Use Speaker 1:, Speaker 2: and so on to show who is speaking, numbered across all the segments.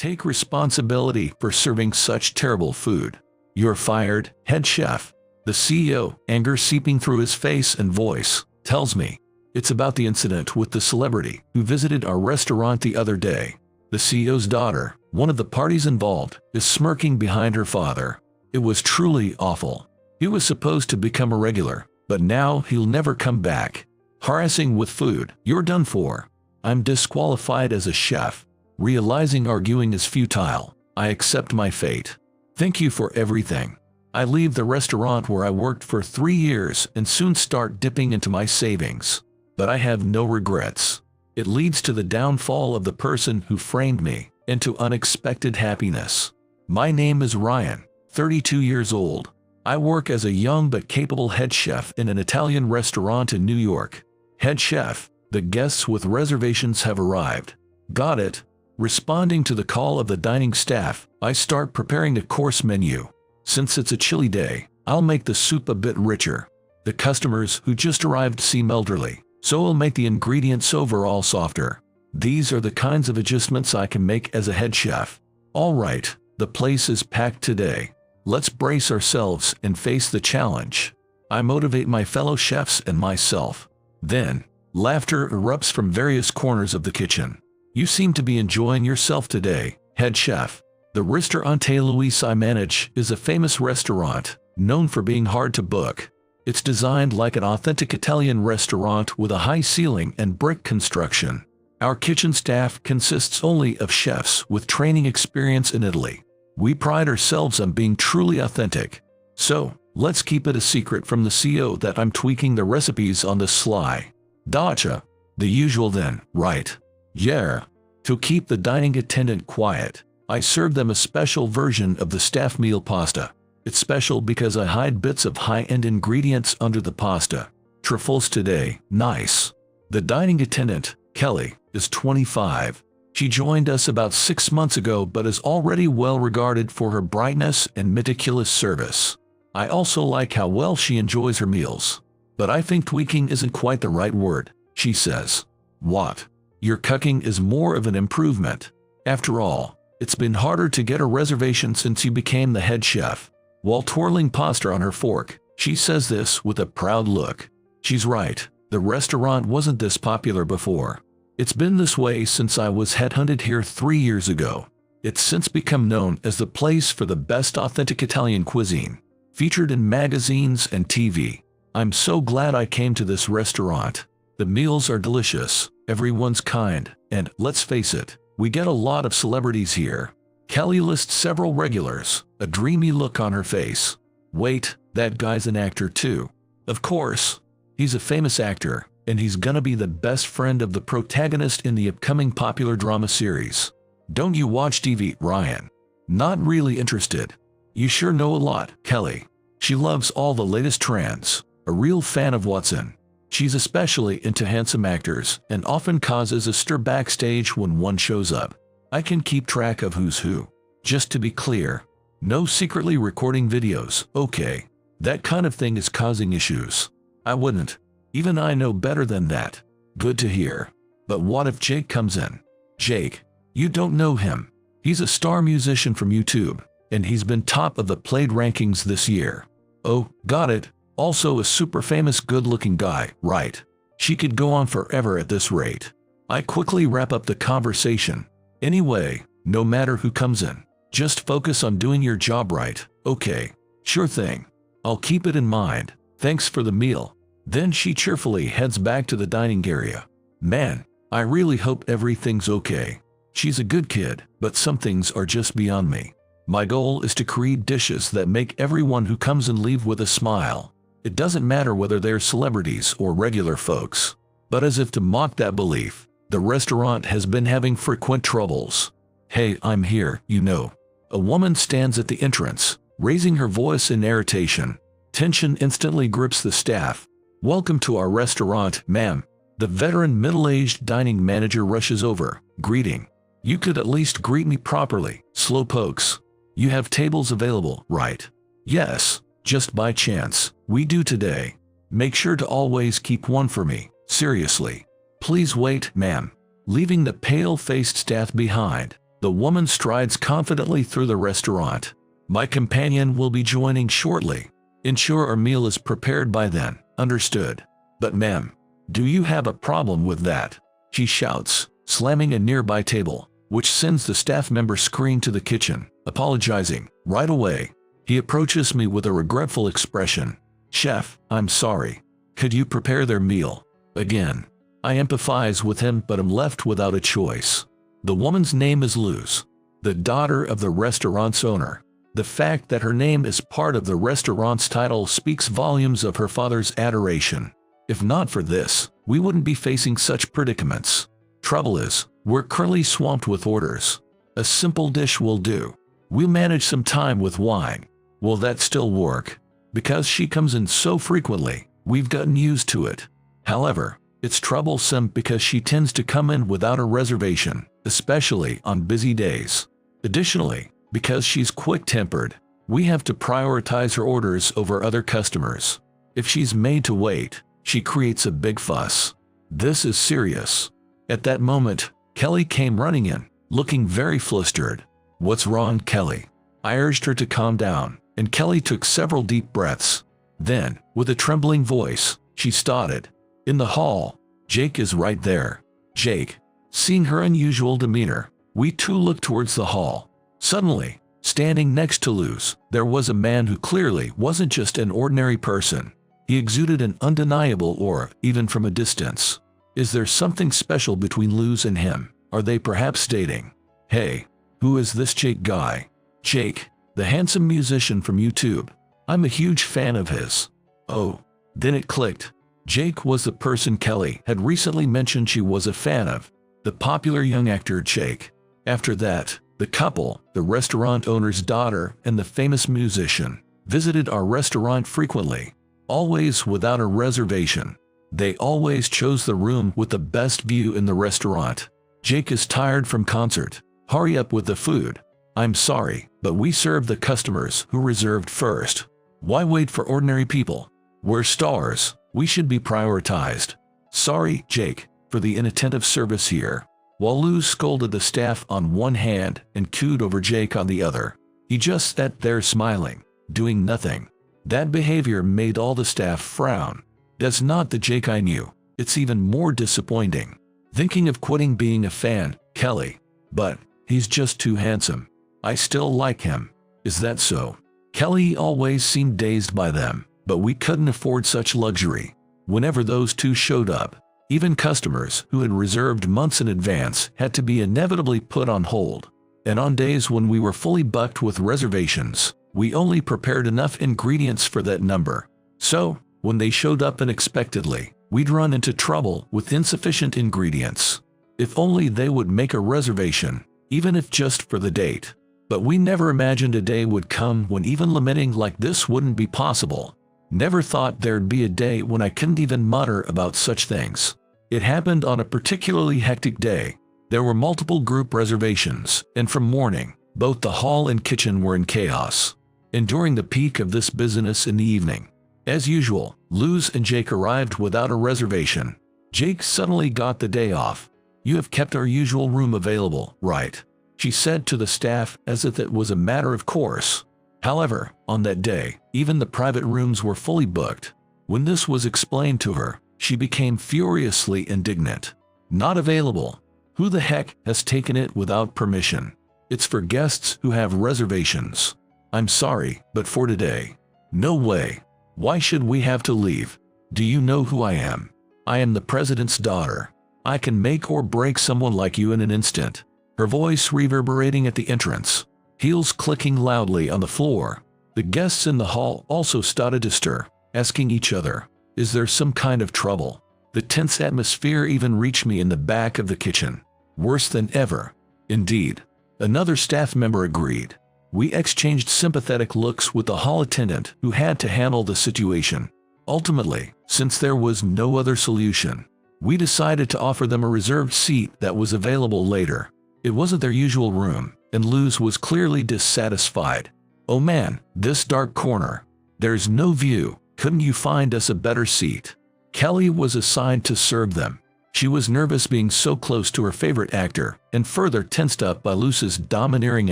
Speaker 1: Take responsibility for serving such terrible food. You're fired, head chef. The CEO, anger seeping through his face and voice, tells me. It's about the incident with the celebrity who visited our restaurant the other day. The CEO's daughter, one of the parties involved, is smirking behind her father. It was truly awful. He was supposed to become a regular, but now he'll never come back. Harassing with food, you're done for. I'm disqualified as a chef. Realizing arguing is futile, I accept my fate. Thank you for everything. I leave the restaurant where I worked for 3 years and soon start dipping into my savings. But I have no regrets. It leads to the downfall of the person who framed me into unexpected happiness. My name is Ryan, 32 years old. I work as a young but capable head chef in an Italian restaurant in New York. Head chef, the guests with reservations have arrived. Got it. Responding to the call of the dining staff, I start preparing a course menu. Since it's a chilly day, I'll make the soup a bit richer. The customers who just arrived seem elderly, so I'll make the ingredients overall softer. These are the kinds of adjustments I can make as a head chef. All right, the place is packed today. Let's brace ourselves and face the challenge. I motivate my fellow chefs and myself. Then, laughter erupts from various corners of the kitchen. You seem to be enjoying yourself today, head chef. The Ristorante Luis I manage is a famous restaurant, known for being hard to book. It's designed like an authentic Italian restaurant with a high ceiling and brick construction. Our kitchen staff consists only of chefs with training experience in Italy. We pride ourselves on being truly authentic. So, let's keep it a secret from the CEO that I'm tweaking the recipes on the sly. Gotcha. The usual then, right? Yeah. To keep the dining attendant quiet, I serve them a special version of the staff meal pasta. It's special because I hide bits of high-end ingredients under the pasta. Truffles today, nice. The dining attendant, Kelly, is 25. She joined us about 6 months ago but is already well regarded for her brightness and meticulous service. I also like how well she enjoys her meals. But I think tweaking isn't quite the right word, she says. What? Your cooking is more of an improvement. After all, it's been harder to get a reservation since you became the head chef. While twirling pasta on her fork, she says this with a proud look. She's right, the restaurant wasn't this popular before. It's been this way since I was headhunted here 3 years ago. It's since become known as the place for the best authentic Italian cuisine, featured in magazines and TV. I'm so glad I came to this restaurant. The meals are delicious, everyone's kind, and, let's face it, we get a lot of celebrities here. Kelly lists several regulars, a dreamy look on her face. Wait, that guy's an actor too. Of course. He's a famous actor, and he's gonna be the best friend of the protagonist in the upcoming popular drama series. Don't you watch TV, Ryan? Not really interested. You sure know a lot, Kelly. She loves all the latest trends, a real fan of what's in. She's especially into handsome actors and often causes a stir backstage when one shows up. I can keep track of who's who. Just to be clear, no secretly recording videos, okay? That kind of thing is causing issues. I wouldn't. Even I know better than that. Good to hear. But what if Jake comes in? Jake, you don't know him. He's a star musician from YouTube, and he's been top of the played rankings this year. Oh, got it. Also a super famous good-looking guy, right? She could go on forever at this rate. I quickly wrap up the conversation. Anyway, no matter who comes in, just focus on doing your job right, okay? Sure thing. I'll keep it in mind. Thanks for the meal. Then she cheerfully heads back to the dining area. Man, I really hope everything's okay. She's a good kid, but some things are just beyond me. My goal is to create dishes that make everyone who comes in leave with a smile. It doesn't matter whether they're celebrities or regular folks. But as if to mock that belief, the restaurant has been having frequent troubles. Hey, I'm here, you know. A woman stands at the entrance, raising her voice in irritation. Tension instantly grips the staff. Welcome to our restaurant, ma'am. The veteran middle-aged dining manager rushes over, greeting. You could at least greet me properly, slowpokes. You have tables available, right? Yes, just by chance, we do today. Make sure to always keep one for me, seriously. Please wait, ma'am. Leaving the pale-faced staff behind, The woman strides confidently through the restaurant. My companion will be joining shortly. Ensure our meal is prepared by then. Understood. But ma'am, do you have a problem with that? She shouts, slamming a nearby table, which sends the staff member screaming to the kitchen, apologizing. Right away, he approaches me with a regretful expression. Chef, I'm sorry. Could you prepare their meal? Again, I empathize with him, but am left without a choice. The woman's name is Luz, the daughter of the restaurant's owner. The fact that her name is part of the restaurant's title speaks volumes of her father's adoration. If not for this, we wouldn't be facing such predicaments. Trouble is, we're currently swamped with orders. A simple dish will do. We'll manage some time with wine. Will that still work? Because she comes in so frequently, we've gotten used to it. However, it's troublesome because she tends to come in without a reservation, especially on busy days. Additionally, because she's quick-tempered, we have to prioritize her orders over other customers. If she's made to wait, she creates a big fuss. This is serious. At that moment, Kelly came running in, looking very flustered. What's wrong, Kelly? I urged her to calm down, and Kelly took several deep breaths. Then, with a trembling voice, she started. In the hall, Jake is right there. Jake. Seeing her unusual demeanor, we too looked towards the hall. Suddenly, standing next to Luz, there was a man who clearly wasn't just an ordinary person. He exuded an undeniable aura, even from a distance. Is there something special between Luz and him? Are they perhaps dating? Hey, who is this Jake guy? Jake, the handsome musician from YouTube. I'm a huge fan of his. Oh, then it clicked. Jake was the person Kelly had recently mentioned she was a fan of. The popular young actor Jake. After that, the couple, the restaurant owner's daughter and the famous musician, visited our restaurant frequently, always without a reservation. They always chose the room with the best view in the restaurant. Jake is tired from concert. Hurry up with the food. I'm sorry, but we serve the customers who reserved first. Why wait for ordinary people? We're stars. We should be prioritized. Sorry, Jake, for the inattentive service here. While Luz scolded the staff on one hand and cooed over Jake on the other, he just sat there smiling, doing nothing. That behavior made all the staff frown. That's not the Jake I knew. It's even more disappointing. Thinking of quitting being a fan, Kelly. But he's just too handsome. I still like him. Is that so? Kelly always seemed dazed by them, but we couldn't afford such luxury. Whenever those two showed up, even customers who had reserved months in advance had to be inevitably put on hold. And on days when we were fully booked with reservations, we only prepared enough ingredients for that number. So, when they showed up unexpectedly, we'd run into trouble with insufficient ingredients. If only they would make a reservation, even if just for the date. But we never imagined a day would come when even lamenting like this wouldn't be possible. Never thought there'd be a day when I couldn't even mutter about such things. It happened on a particularly hectic day. There were multiple group reservations, and from morning, both the hall and kitchen were in chaos. And during the peak of this business in the evening, as usual, Luz and Jake arrived without a reservation. Jake suddenly got the day off. You have kept our usual room available, right? She said to the staff as if it was a matter of course. However, on that day, even the private rooms were fully booked. When this was explained to her, she became furiously indignant. Not available. Who the heck has taken it without permission? It's for guests who have reservations. I'm sorry, but for today. No way. Why should we have to leave? Do you know who I am? I am the president's daughter. I can make or break someone like you in an instant. Her voice reverberating at the entrance, heels clicking loudly on the floor. The guests in the hall also started to stir, asking each other, is there some kind of trouble? The tense atmosphere even reached me in the back of the kitchen. Worse than ever. Indeed. Another staff member agreed. We exchanged sympathetic looks with the hall attendant who had to handle the situation. Ultimately, since there was no other solution, we decided to offer them a reserved seat that was available later. It wasn't their usual room, and Luz was clearly dissatisfied. Oh man, this dark corner. There's no view. Couldn't you find us a better seat? Kelly was assigned to serve them. She was nervous being so close to her favorite actor, and further tensed up by Luz's domineering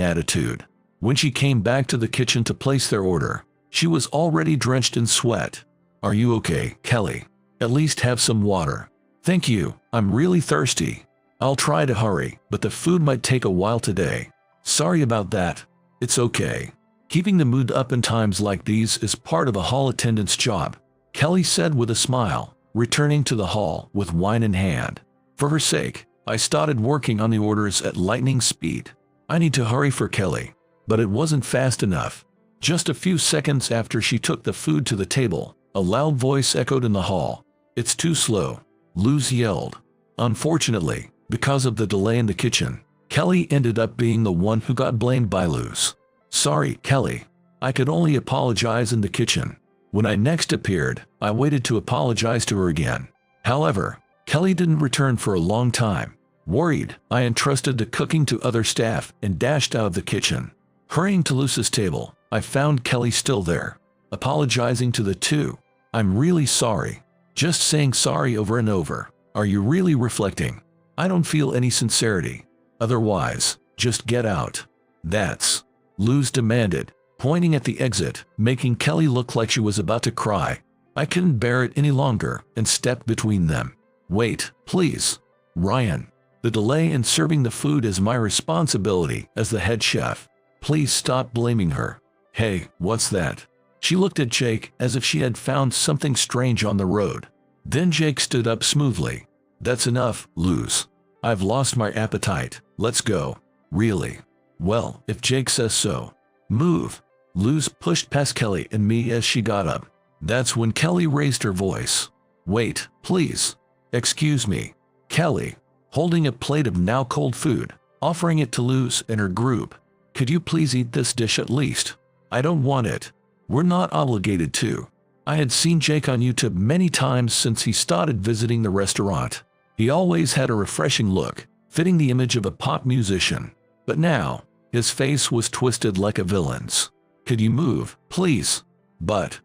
Speaker 1: attitude. When she came back to the kitchen to place their order, she was already drenched in sweat. "Are you okay, Kelly? At least have some water." "Thank you, I'm really thirsty." "I'll try to hurry, but the food might take a while today." "Sorry about that." "It's okay. Keeping the mood up in times like these is part of a hall attendant's job," Kelly said with a smile, returning to the hall with wine in hand. For her sake, I started working on the orders at lightning speed. I need to hurry for Kelly, but it wasn't fast enough. Just a few seconds after she took the food to the table, a loud voice echoed in the hall. "It's too slow," Luz yelled. Unfortunately, because of the delay in the kitchen, Kelly ended up being the one who got blamed by Luz. "Sorry, Kelly. I could only apologize in the kitchen." When I next appeared, I waited to apologize to her again. However, Kelly didn't return for a long time. Worried, I entrusted the cooking to other staff and dashed out of the kitchen. Hurrying to Luz's table, I found Kelly still there, apologizing to the two. "I'm really sorry." Just saying sorry over and over. Are you really reflecting? I don't feel any sincerity. Otherwise, just get out. "That's," Luz demanded, pointing at the exit, making Kelly look like she was about to cry. I couldn't bear it any longer and stepped between them. "Wait, please. Ryan. The delay in serving the food is my responsibility as the head chef. Please stop blaming her." "Hey, what's that?" She looked at Jake as if she had found something strange on the road. Then Jake stood up smoothly. "That's enough, Luz. I've lost my appetite. Let's go." "Really? Well, if Jake says so. Move." Luz pushed past Kelly and me as she got up. That's when Kelly raised her voice. "Wait, please. Excuse me." Kelly, holding a plate of now cold food, offering it to Luz and her group. "Could you please eat this dish at least?" "I don't want it. We're not obligated to." I had seen Jake on YouTube many times since he started visiting the restaurant. He always had a refreshing look, fitting the image of a pop musician. But now, his face was twisted like a villain's. "Could you move, please?" But,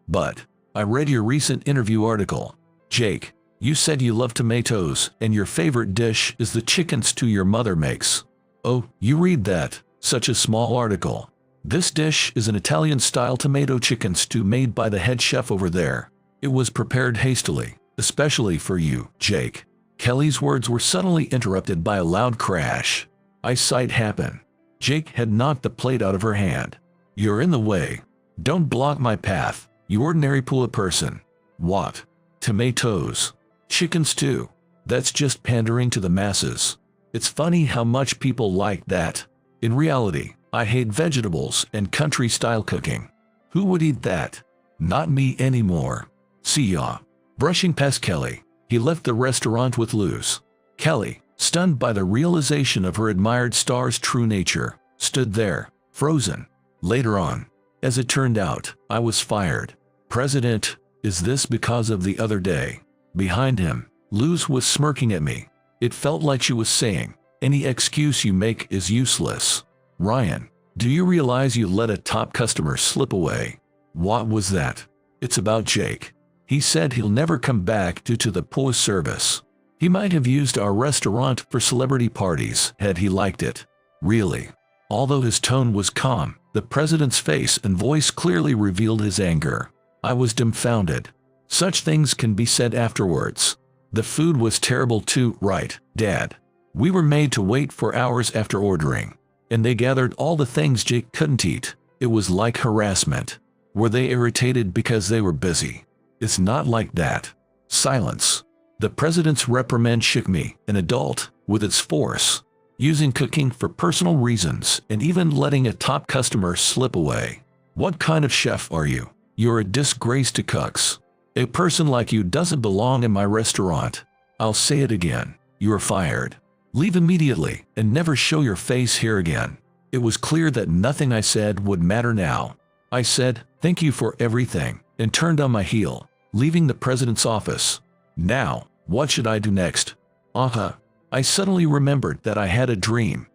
Speaker 1: I read your recent interview article. Jake, you said you love tomatoes and your favorite dish is the chicken stew your mother makes." "Oh, you read that? Such a small article." "This dish is an Italian-style tomato chicken stew made by the head chef over there. It was prepared hastily, especially for you, Jake." Kelly's words were suddenly interrupted by a loud crash. Eyesight happened. Jake had knocked the plate out of her hand. "You're in the way. Don't block my path, you ordinary poor person." "What? Tomatoes? Chicken stew? That's just pandering to the masses. It's funny how much people like that. In reality, I hate vegetables and country-style cooking. Who would eat that? Not me anymore. See ya." Brushing past Kelly, he left the restaurant with Luz. Kelly, stunned by the realization of her admired star's true nature, stood there, frozen. Later on, as it turned out, I was fired. "President, is this because of the other day?" Behind him, Luz was smirking at me. It felt like she was saying, "Any excuse you make is useless." "Ryan, do you realize you let a top customer slip away?" "What was that?" "It's about Jake. He said he'll never come back due to the poor service. He might have used our restaurant for celebrity parties had he liked it." "Really?" Although his tone was calm, the president's face and voice clearly revealed his anger. I was dumbfounded. Such things can be said afterwards. "The food was terrible too, right, Dad? We were made to wait for hours after ordering. And they gathered all the things Jake couldn't eat. It was like harassment. Were they irritated because they were busy?" "It's not like that." Silence. The president's reprimand shook me, an adult, with its force. Using cooking for personal reasons and even letting a top customer slip away. What kind of chef are you? You're a disgrace to cooks. A person like you doesn't belong in my restaurant. I'll say it again. You're fired. Leave immediately and never show your face here again. It was clear that nothing I said would matter now. I said, "Thank you for everything," and turned on my heel, leaving the president's office. Now, what should I do next? I suddenly remembered that I had a dream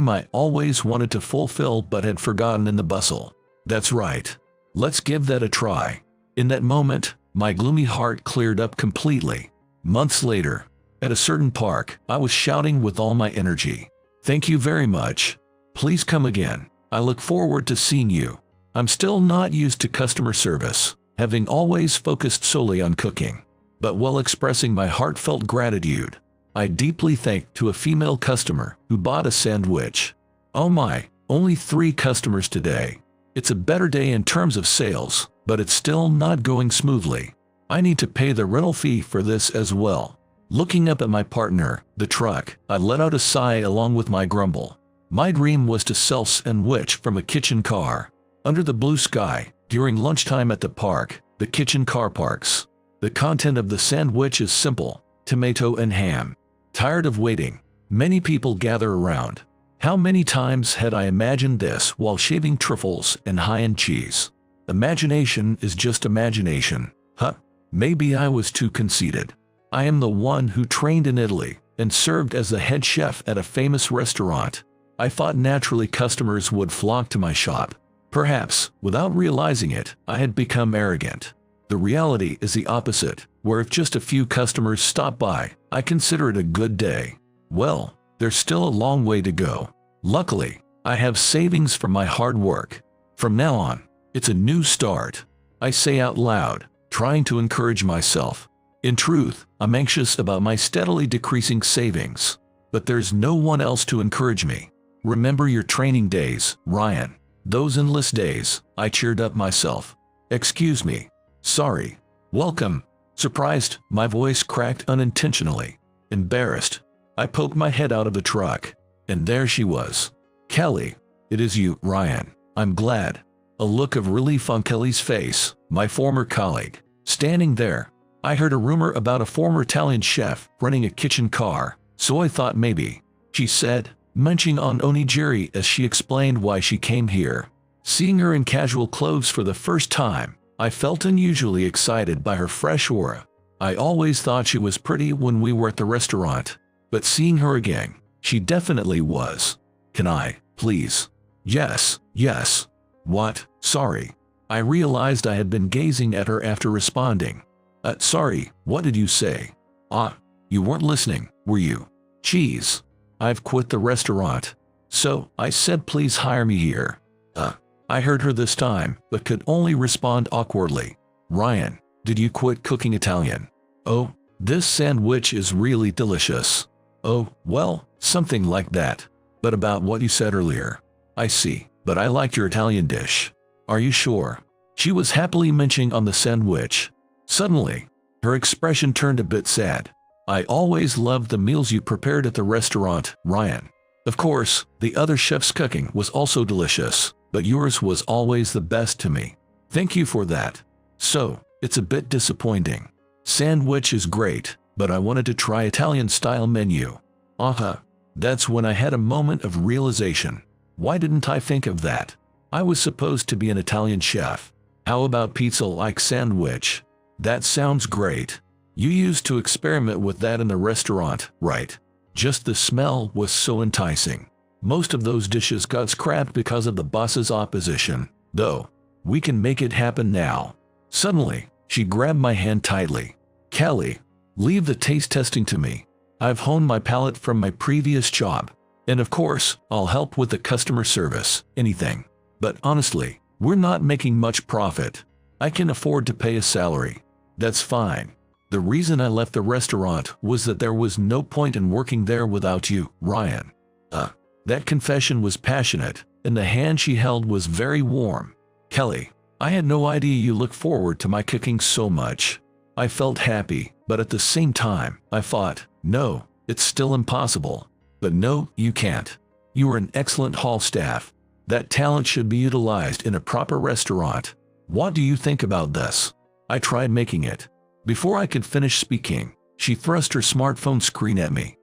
Speaker 1: I always wanted to fulfill but had forgotten in the bustle. That's right. Let's give that a try. In that moment, my gloomy heart cleared up completely. Months later, At a certain park, I was shouting with all my energy. "Thank you very much. Please come again. I look forward to seeing you." I'm still not used to customer service, having always focused solely on cooking. But while expressing my heartfelt gratitude, I deeply thanked to a female customer who bought a sandwich. Oh my, only 3 customers today. It's a better day in terms of sales, but it's still not going smoothly. I need to pay the rental fee for this as well. Looking up at my partner, the truck, I let out a sigh along with my grumble. My dream was to sell sandwich from a kitchen car, under the blue sky, during lunchtime at the park, the kitchen car parks. The content of the sandwich is simple: tomato and ham. Tired of waiting, many people gather around. How many times had I imagined this while shaving truffles and high-end cheese? Imagination is just imagination. Huh? Maybe I was too conceited. I am the one who trained in Italy and served as the head chef at a famous restaurant. I thought naturally customers would flock to my shop. Perhaps, without realizing it, I had become arrogant. The reality is the opposite, where if just a few customers stop by, I consider it a good day. Well, there's still a long way to go. Luckily, I have savings from my hard work. From now on, it's a new start. I say out loud, trying to encourage myself. In truth, I'm anxious about my steadily decreasing savings. But there's no one else to encourage me. Remember your training days, Ryan. Those endless days, I cheered up myself. Excuse me. Sorry. Welcome. Surprised, my voice cracked unintentionally. Embarrassed, I poked my head out of the truck. And there she was. "Kelly, it is you, Ryan. I'm glad." A look of relief on Kelly's face, my former colleague. Standing there, I heard a rumor about a former Italian chef running a kitchen car, so I thought maybe, she said, munching on onigiri as she explained why she came here. Seeing her in casual clothes for the first time, I felt unusually excited by her fresh aura. I always thought she was pretty when we were at the restaurant, but seeing her again, she definitely was. "Can I, please?" "Yes, yes." "What? Sorry." I realized I had been gazing at her after responding. Sorry, what did you say?" "Ah, you weren't listening, were you?" "Geez. I've quit the restaurant. So, I said please hire me here." I heard her this time, but could only respond awkwardly. "Ryan, did you quit cooking Italian?" "Oh, this sandwich is really delicious." "Oh, well, something like that. But about what you said earlier." "I see, but I liked your Italian dish." "Are you sure?" She was happily munching on the sandwich. Suddenly, her expression turned a bit sad. "I always loved the meals you prepared at the restaurant, Ryan. Of course, the other chef's cooking was also delicious, but yours was always the best to me. Thank you for that. So, it's a bit disappointing. Sandwich is great, but I wanted to try Italian-style menu." That's when I had a moment of realization. Why didn't I think of that? I was supposed to be an Italian chef. How about pizza-like sandwich? That sounds great. You used to experiment with that in the restaurant, right? Just the smell was so enticing. Most of those dishes got scrapped because of the boss's opposition, though. We can make it happen now. Suddenly, she grabbed my hand tightly. "Kelly, leave the taste testing to me. I've honed my palate from my previous job. And of course, I'll help with the customer service, anything. But honestly, we're not making much profit. I can afford to pay a salary. That's fine. The reason I left the restaurant was that there was no point in working there without you, Ryan." That confession was passionate, and the hand she held was very warm. "Kelly, I had no idea you look forward to my cooking so much." I felt happy, but at the same time, I thought, no, it's still impossible. But no, you can't. You are an excellent hall staff. That talent should be utilized in a proper restaurant. What do you think about this? I tried making it. Before I could finish speaking, she thrust her smartphone screen at me.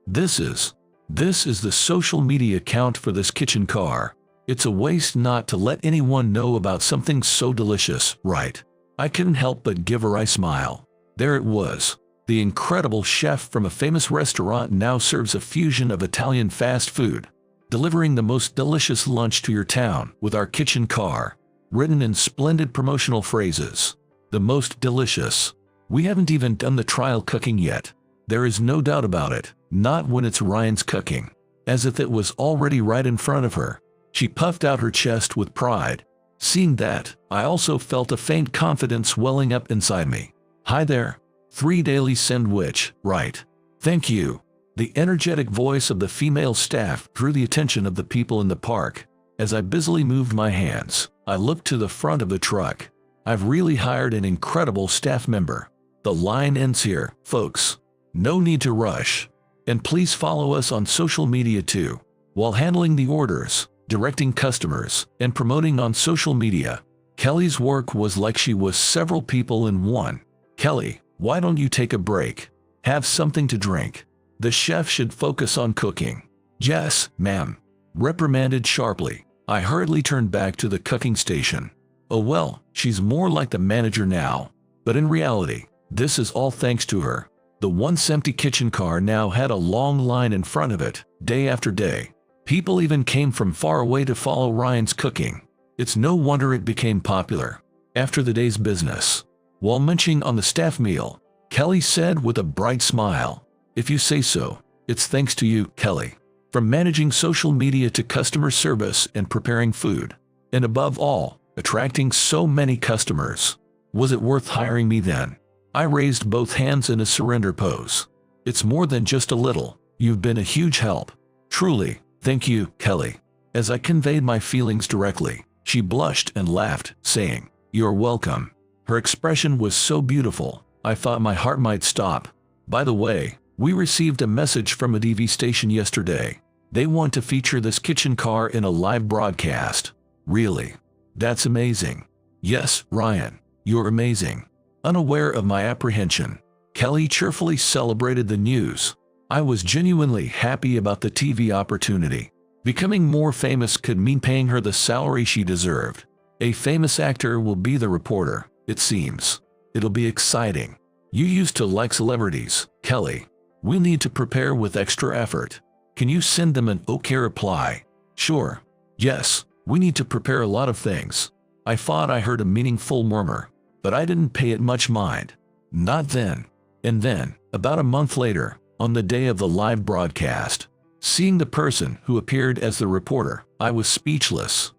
Speaker 1: This is the social media account for this kitchen car. It's a waste not to let anyone know about something so delicious, right? I couldn't help but give her a smile. There it was. The incredible chef from a famous restaurant now serves a fusion of Italian fast food, delivering the most delicious lunch to your town with our kitchen car, written in splendid promotional phrases. The most delicious. We haven't even done the trial cooking yet. There is no doubt about it, not when it's Ryan's cooking. As if it was already right in front of her. She puffed out her chest with pride. Seeing that, I also felt a faint confidence welling up inside me. Hi there. 3 daily sandwich, right? Thank you. The energetic voice of the female staff drew the attention of the people in the park. As I busily moved my hands, I looked to the front of the truck. I've really hired an incredible staff member. The line ends here, folks. No need to rush. And please follow us on social media too. While handling the orders, directing customers, and promoting on social media, Kelly's work was like she was several people in one. Kelly, why don't you take a break? Have something to drink. The chef should focus on cooking. Yes, ma'am. Reprimanded sharply, I hurriedly turned back to the cooking station. Oh well, she's more like the manager now. But in reality, this is all thanks to her. The once empty kitchen car now had a long line in front of it, day after day. People even came from far away to follow Ryan's cooking. It's no wonder it became popular. After the day's business, while munching on the staff meal, Kelly said with a bright smile, "If you say so, it's thanks to you, Kelly. From managing social media to customer service and preparing food, and above all, attracting so many customers. Was it worth hiring me then?" I raised both hands in a surrender pose. "It's more than just a little. You've been a huge help. Truly, thank you, Kelly." As I conveyed my feelings directly, she blushed and laughed, saying, "You're welcome." Her expression was so beautiful, I thought my heart might stop. By the way, we received a message from a TV station yesterday. They want to feature this kitchen car in a live broadcast. Really? That's amazing. Yes, Ryan, you're amazing. Unaware of my apprehension, Kelly cheerfully celebrated the news. I was genuinely happy about the TV opportunity. Becoming more famous could mean paying her the salary she deserved. A famous actor will be the reporter, it seems. It'll be exciting. You used to like celebrities, Kelly. We need to prepare with extra effort. Can you send them an okay reply? Sure. Yes, we need to prepare a lot of things. I thought I heard a meaningful murmur, but I didn't pay it much mind. Not then. And then, about a month later, on the day of the live broadcast, seeing the person who appeared as the reporter, I was speechless.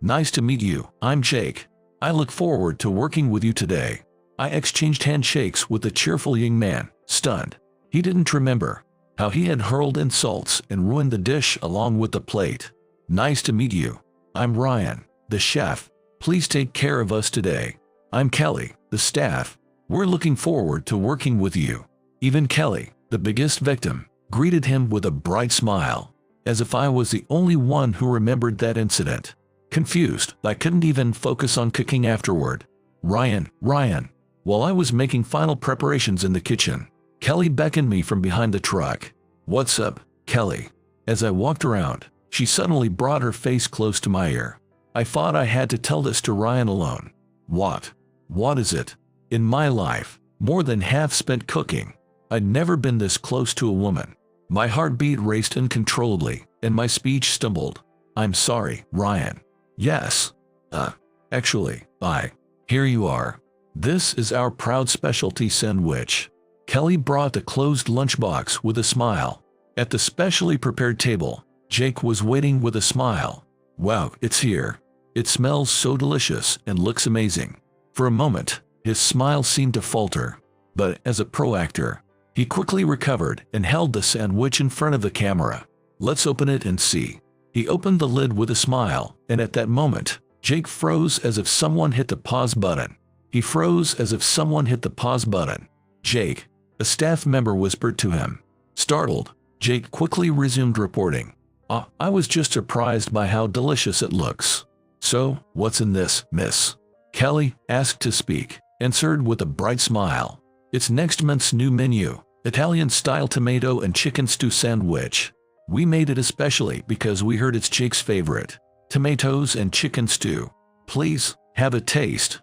Speaker 1: Nice to meet you, I'm Jake. I look forward to working with you today. I exchanged handshakes with the cheerful young man, stunned. He didn't remember how he had hurled insults and ruined the dish along with the plate. Nice to meet you. I'm Ryan, the chef. Please take care of us today. I'm Kelly, the staff. We're looking forward to working with you. Even Kelly, the biggest victim, greeted him with a bright smile, as if I was the only one who remembered that incident. Confused, I couldn't even focus on cooking afterward. Ryan. While I was making final preparations in the kitchen, Kelly beckoned me from behind the truck. What's up, Kelly? As I walked around, she suddenly brought her face close to my ear. I thought I had to tell this to Ryan alone. What is it? In my life, more than half spent cooking. I'd never been this close to a woman. My heartbeat raced uncontrollably, and my speech stumbled. I'm sorry, Ryan. Yes. Actually, here you are. This is our proud specialty sandwich. Kelly brought the closed lunchbox with a smile. At the specially prepared table, Jake was waiting with a smile. Wow, it's here. It smells so delicious and looks amazing. For a moment, his smile seemed to falter, but as a pro actor, he quickly recovered and held the sandwich in front of the camera. Let's open it and see. He opened the lid with a smile, and at that moment, Jake froze as if someone hit the pause button. He froze as if someone hit the pause button. Jake, a staff member whispered to him. Startled, Jake quickly resumed reporting. I was just surprised by how delicious it looks. So, what's in this, miss? Kelly, asked to speak, answered with a bright smile. It's next month's new menu, Italian-style tomato and chicken stew sandwich. We made it especially because we heard it's Jake's favorite. Tomatoes and chicken stew. Please, have a taste.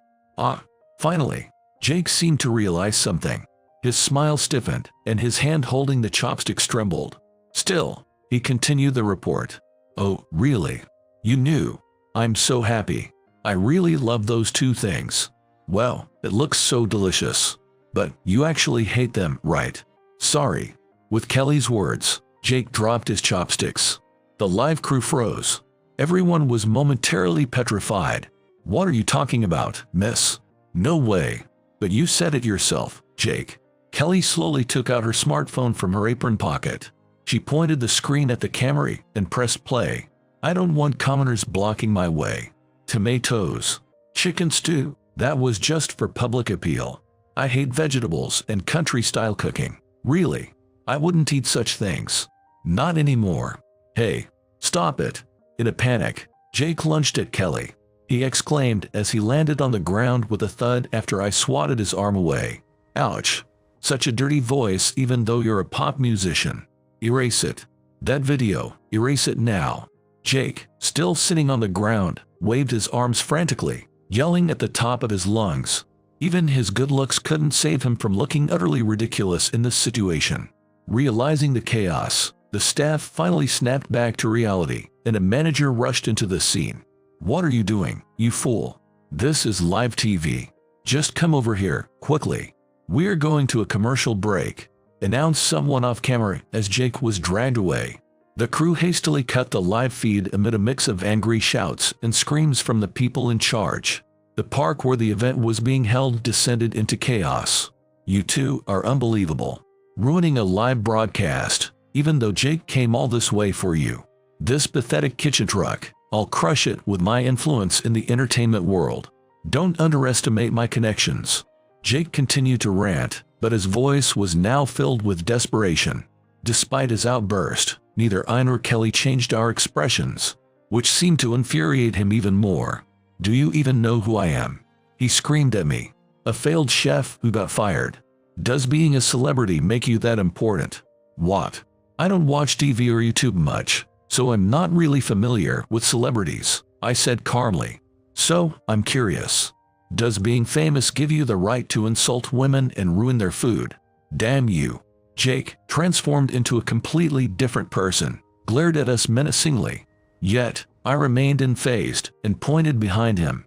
Speaker 1: Finally, Jake seemed to realize something. His smile stiffened, and his hand holding the chopsticks trembled. Still, he continued the report. Oh, really? You knew? I'm so happy. I really love those two things. Well, it looks so delicious. But you actually hate them, right? Sorry. With Kelly's words, Jake dropped his chopsticks. The live crew froze. Everyone was momentarily petrified. What are you talking about, miss? No way. But you said it yourself, Jake. Kelly slowly took out her smartphone from her apron pocket. She pointed the screen at the camera and pressed play. I don't want commoners blocking my way. Tomatoes. Chicken stew. That was just for public appeal. I hate vegetables and country-style cooking. Really. I wouldn't eat such things. Not anymore. Hey, stop it. In a panic, Jake lunged at Kelly. He exclaimed as he landed on the ground with a thud after I swatted his arm away. Ouch. Such a dirty voice even though you're a pop musician. Erase it. That video, erase it now. Jake, still sitting on the ground, waved his arms frantically, yelling at the top of his lungs. Even his good looks couldn't save him from looking utterly ridiculous in this situation. Realizing the chaos, the staff finally snapped back to reality, and a manager rushed into the scene. What are you doing, you fool? This is live TV. Just come over here, quickly. We're going to a commercial break, announced someone off camera as Jake was dragged away. The crew hastily cut the live feed amid a mix of angry shouts and screams from the people in charge. The park where the event was being held descended into chaos. You two are unbelievable. Ruining a live broadcast, even though Jake came all this way for you. This pathetic kitchen truck, I'll crush it with my influence in the entertainment world. Don't underestimate my connections. Jake continued to rant, but his voice was now filled with desperation. Despite his outburst, neither I nor Kelly changed our expressions, which seemed to infuriate him even more. Do you even know who I am? He screamed at me. A failed chef who got fired. Does being a celebrity make you that important? What? I don't watch TV or YouTube much, so I'm not really familiar with celebrities, I said calmly. So, I'm curious. Does being famous give you the right to insult women and ruin their food? Damn you. Jake, transformed into a completely different person, glared at us menacingly. Yet, I remained unfazed and pointed behind him.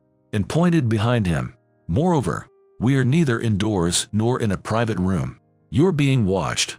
Speaker 1: Moreover, we are neither indoors nor in a private room. You're being watched.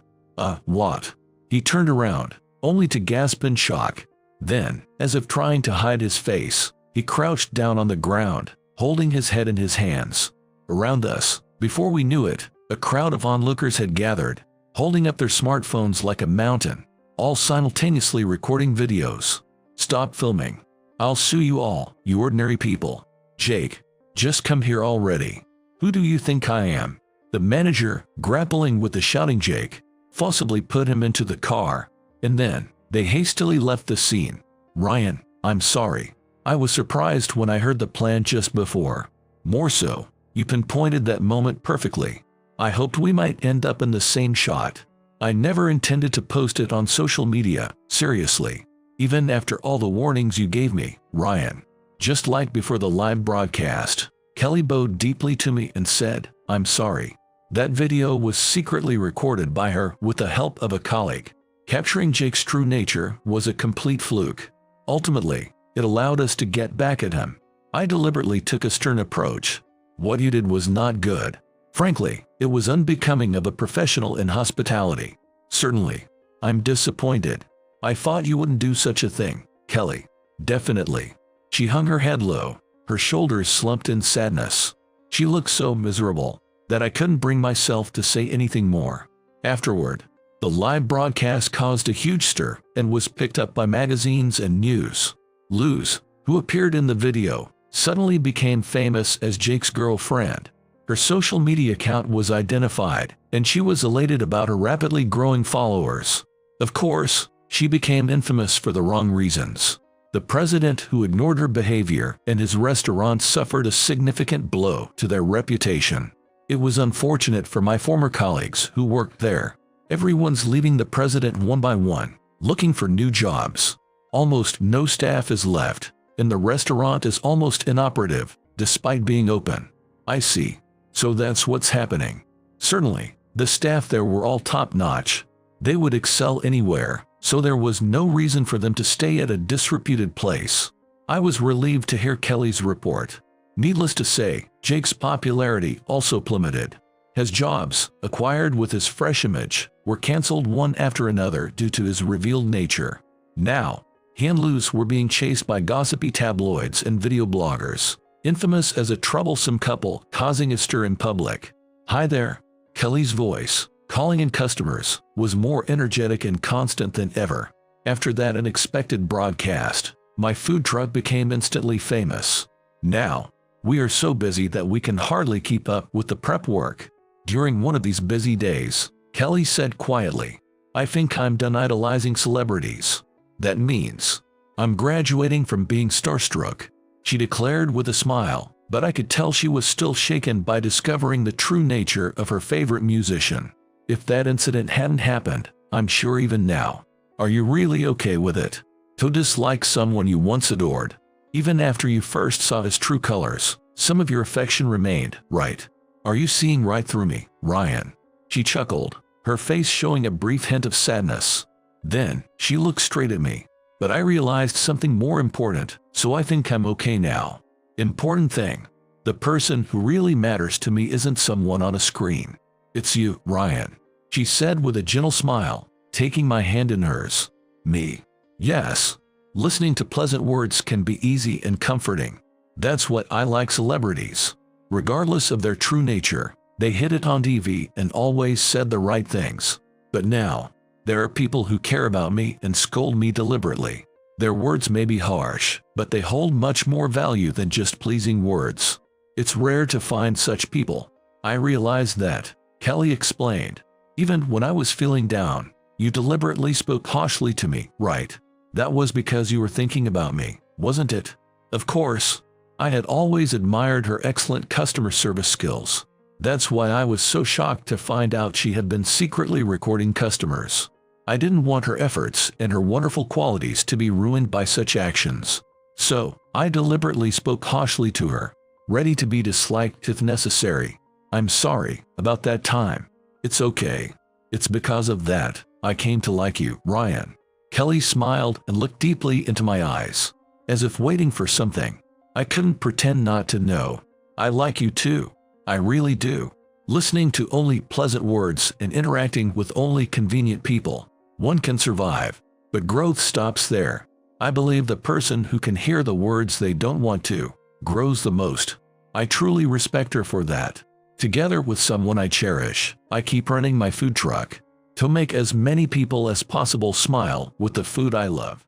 Speaker 1: What? He turned around, only to gasp in shock. Then, as if trying to hide his face, he crouched down on the ground, holding his head in his hands. Around us, before we knew it, a crowd of onlookers had gathered, holding up their smartphones like a mountain, all simultaneously recording videos. Stop filming. I'll sue you all, you ordinary people. Jake, just come here already. Who do you think I am? The manager, grappling with the shouting Jake, forcibly put him into the car, and then they hastily left the scene. Ryan, I'm sorry. I was surprised when I heard the plan just before. More so, you pinpointed that moment perfectly. I hoped we might end up in the same shot. I never intended to post it on social media, seriously. Even after all the warnings you gave me, Ryan. Just like before the live broadcast, Kelly bowed deeply to me and said, I'm sorry. That video was secretly recorded by her with the help of a colleague. Capturing Jake's true nature was a complete fluke. Ultimately, it allowed us to get back at him. I deliberately took a stern approach. What you did was not good. Frankly, it was unbecoming of a professional in hospitality. Certainly, I'm disappointed. I thought you wouldn't do such a thing, Kelly. Definitely. She hung her head low, her shoulders slumped in sadness. She looked so miserable that I couldn't bring myself to say anything more. Afterward, the live broadcast caused a huge stir and was picked up by magazines and news. Luz, who appeared in the video, suddenly became famous as Jake's girlfriend. Her social media account was identified, and she was elated about her rapidly growing followers. Of course, she became infamous for the wrong reasons. The president who ignored her behavior and his restaurant suffered a significant blow to their reputation. It was unfortunate for my former colleagues who worked there. Everyone's leaving the president one by one, looking for new jobs. Almost no staff is left, and the restaurant is almost inoperative, despite being open. I see. So that's what's happening. Certainly, the staff there were all top-notch. They would excel anywhere, so there was no reason for them to stay at a disreputed place. I was relieved to hear Kelly's report. Needless to say, Jake's popularity also plummeted. His jobs, acquired with his fresh image, were cancelled one after another due to his revealed nature. Now, he and Luz were being chased by gossipy tabloids and video bloggers, infamous as a troublesome couple causing a stir in public. "Hi there." Kelly's voice, calling in customers, was more energetic and constant than ever. After that unexpected broadcast, my food truck became instantly famous. Now, we are so busy that we can hardly keep up with the prep work. During one of these busy days, Kelly said quietly, "I think I'm done idolizing celebrities. That means I'm graduating from being starstruck," she declared with a smile, but I could tell she was still shaken by discovering the true nature of her favorite musician. If that incident hadn't happened, I'm sure even now. Are you really okay with it? To dislike someone you once adored, even after you first saw his true colors, some of your affection remained, right? Are you seeing right through me, Ryan? She chuckled, her face showing a brief hint of sadness. Then, she looked straight at me. But I realized something more important, so I think I'm okay now. Important thing. The person who really matters to me isn't someone on a screen. It's you, Ryan. She said with a gentle smile, taking my hand in hers. Me. Yes. Listening to pleasant words can be easy and comforting. That's what I like celebrities. Regardless of their true nature, they hit it on TV and always said the right things. But now, there are people who care about me and scold me deliberately. Their words may be harsh, but they hold much more value than just pleasing words. It's rare to find such people. I realized that, Kelly explained. Even when I was feeling down, you deliberately spoke harshly to me, right? That was because you were thinking about me, wasn't it? Of course. I had always admired her excellent customer service skills. That's why I was so shocked to find out she had been secretly recording customers. I didn't want her efforts and her wonderful qualities to be ruined by such actions. So, I deliberately spoke harshly to her, ready to be disliked if necessary. I'm sorry about that time. It's okay. It's because of that I came to like you, Ryan. Kelly smiled and looked deeply into my eyes, as if waiting for something. I couldn't pretend not to know. I like you too. I really do. Listening to only pleasant words and interacting with only convenient people, one can survive, but growth stops there. I believe the person who can hear the words they don't want to, grows the most. I truly respect her for that. Together with someone I cherish, I keep running my food truck to make as many people as possible smile with the food I love.